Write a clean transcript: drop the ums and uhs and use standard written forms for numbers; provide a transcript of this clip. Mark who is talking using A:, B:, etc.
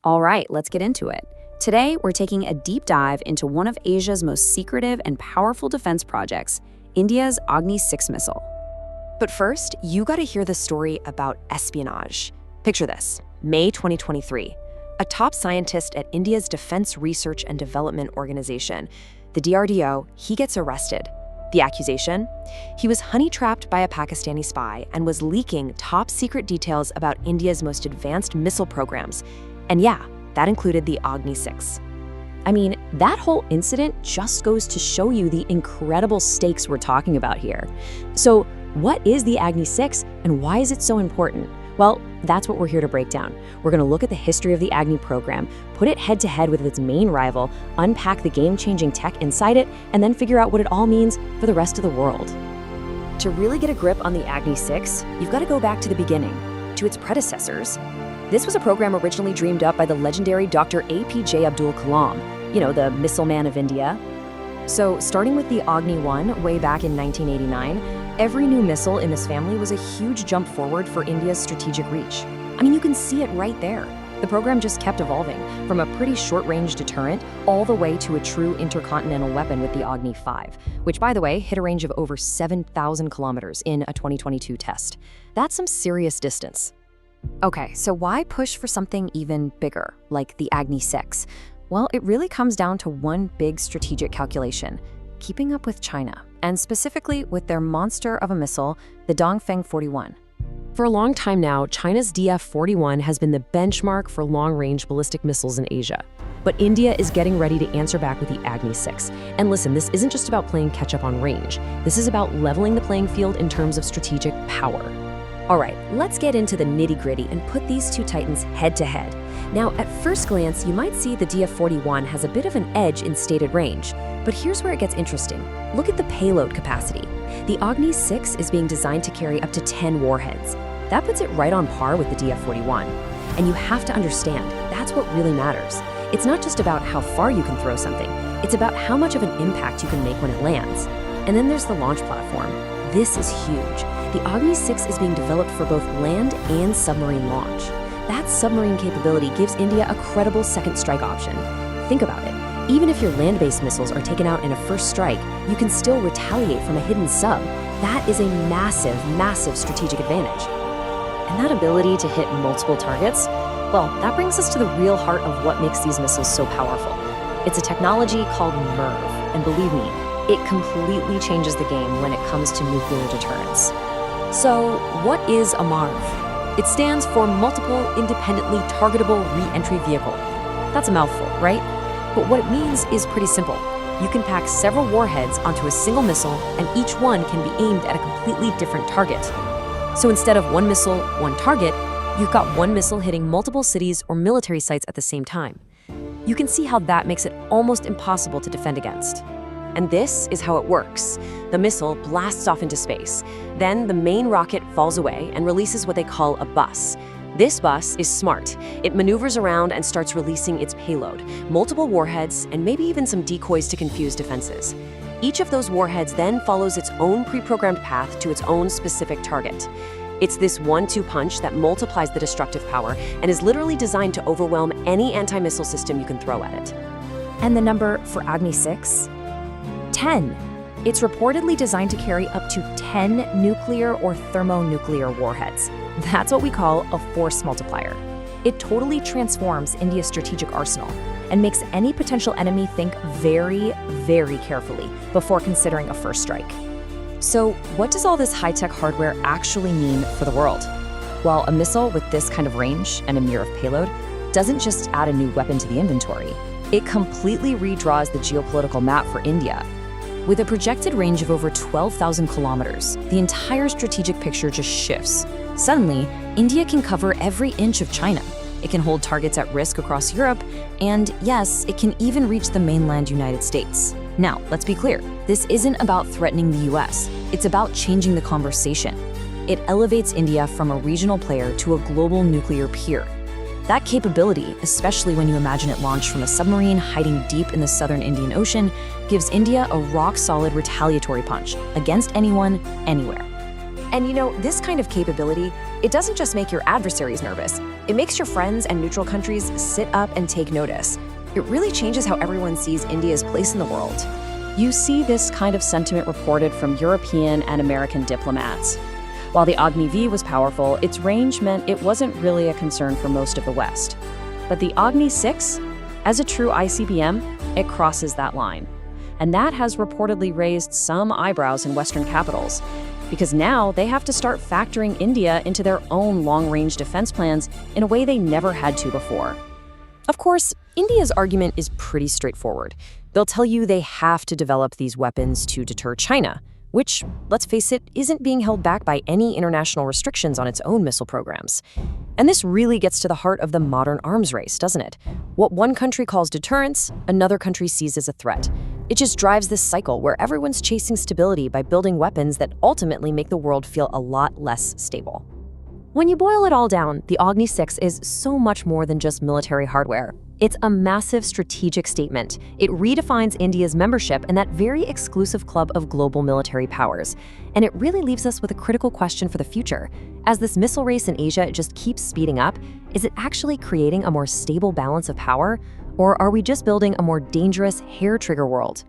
A: All right, let's get into it. Today, we're taking a deep dive into one of Asia's most secretive and powerful defense projects, India's Agni-VI missile. But first, you gotta hear the story about espionage. Picture this, May 2023. A top scientist at India's Defense Research and Development Organization, the DRDO, he gets arrested. The accusation? He was honey-trapped by a Pakistani spy and was leaking top-secret details about India's most advanced missile programs. And yeah, that included the Agni-VI. I mean, that whole incident just goes to show you the incredible stakes we're talking about here. So, what is the Agni-VI and why is it so important? Well, that's what we're here to break down. We're going to look at the history of the Agni program, put it head-to-head with its main rival, unpack the game-changing tech inside it, and then figure out what it all means for the rest of the world. To really get a grip on the Agni-VI, you've got to go back to the beginning, to its predecessors. This was a program originally dreamed up by the legendary Dr. APJ Abdul Kalam, the missile man of India. So, starting with the Agni-I way back in 1989, every new missile in this family was a huge jump forward for India's strategic reach. I mean, you can see it right there. The program just kept evolving, from a pretty short-range deterrent all the way to a true intercontinental weapon with the Agni-V, which, by the way, hit a range of over 7,000 kilometers in a 2022 test. That's some serious distance. Okay, so why push for something even bigger, like the Agni-VI? Well, it really comes down to one big strategic calculation: keeping up with China, and specifically with their monster of a missile, the Dongfeng 41. For a long time now, China's DF-41 has been the benchmark for long-range ballistic missiles in Asia. But India is getting ready to answer back with the Agni-VI. And listen, this isn't just about playing catch-up on range. This is about leveling the playing field in terms of strategic power. All right, let's get into the nitty-gritty and put these two titans head-to-head. Now, at first glance, you might see the DF-41 has a bit of an edge in stated range, but here's where it gets interesting. Look at the payload capacity. The Agni-VI is being designed to carry up to 10 warheads. That puts it right on par with the DF-41. And you have to understand, that's what really matters. It's not just about how far you can throw something, it's about how much of an impact you can make when it lands. And then there's the launch platform. This is huge. The Agni-VI is being developed for both land and submarine launch. That submarine capability gives India a credible second strike option. Think about it. Even if your land-based missiles are taken out in a first strike, you can still retaliate from a hidden sub. That is a massive, massive strategic advantage. And that ability to hit multiple targets, well, that brings us to the real heart of what makes these missiles so powerful. It's a technology called MIRV, and believe me, it completely changes the game when it comes to nuclear deterrence. So, what is a MIRV? It stands for Multiple Independently Targetable Re-Entry Vehicle. That's a mouthful, right? But what it means is pretty simple. You can pack several warheads onto a single missile, and each one can be aimed at a completely different target. So instead of one missile, one target, you've got one missile hitting multiple cities or military sites at the same time. You can see how that makes it almost impossible to defend against. And this is how it works. The missile blasts off into space. Then the main rocket falls away and releases what they call a bus. This bus is smart. It maneuvers around and starts releasing its payload, multiple warheads, and maybe even some decoys to confuse defenses. Each of those warheads then follows its own pre-programmed path to its own specific target. It's this 1-2 punch that multiplies the destructive power and is literally designed to overwhelm any anti-missile system you can throw at it.
B: And the number for Agni-VI? 10. It's reportedly designed to carry up to 10 nuclear or thermonuclear warheads. That's what we call a force multiplier. It totally transforms India's strategic arsenal and makes any potential enemy think very, very carefully before considering a first strike.
A: So, what does all this high-tech hardware actually mean for the world? Well, a missile with this kind of range and a MIRV payload doesn't just add a new weapon to the inventory. It completely redraws the geopolitical map for India. With a projected range of over 12,000 kilometers, the entire strategic picture just shifts. Suddenly, India can cover every inch of China. It can hold targets at risk across Europe, and yes, it can even reach the mainland United States. Now, let's be clear, this isn't about threatening the US, it's about changing the conversation. It elevates India from a regional player to a global nuclear peer. That capability, especially when you imagine it launched from a submarine hiding deep in the southern Indian Ocean, gives India a rock-solid retaliatory punch against anyone, anywhere.
B: And this kind of capability, it doesn't just make your adversaries nervous. It makes your friends and neutral countries sit up and take notice. It really changes how everyone sees India's place in the world.
A: You see this kind of sentiment reported from European and American diplomats. While the Agni-V was powerful, its range meant it wasn't really a concern for most of the West. But the Agni-VI, as a true ICBM, it crosses that line. And that has reportedly raised some eyebrows in Western capitals, because now they have to start factoring India into their own long-range defense plans in a way they never had to before.
B: Of course, India's argument is pretty straightforward. They'll tell you they have to develop these weapons to deter China, which, let's face it, isn't being held back by any international restrictions on its own missile programs. And this really gets to the heart of the modern arms race, doesn't it? What one country calls deterrence, another country sees as a threat. It just drives this cycle where everyone's chasing stability by building weapons that ultimately make the world feel a lot less stable. When you boil it all down, the Agni-VI is so much more than just military hardware. It's a massive strategic statement. It redefines India's membership in that very exclusive club of global military powers. And it really leaves us with a critical question for the future. As this missile race in Asia just keeps speeding up, is it actually creating a more stable balance of power? Or are we just building a more dangerous hair-trigger world?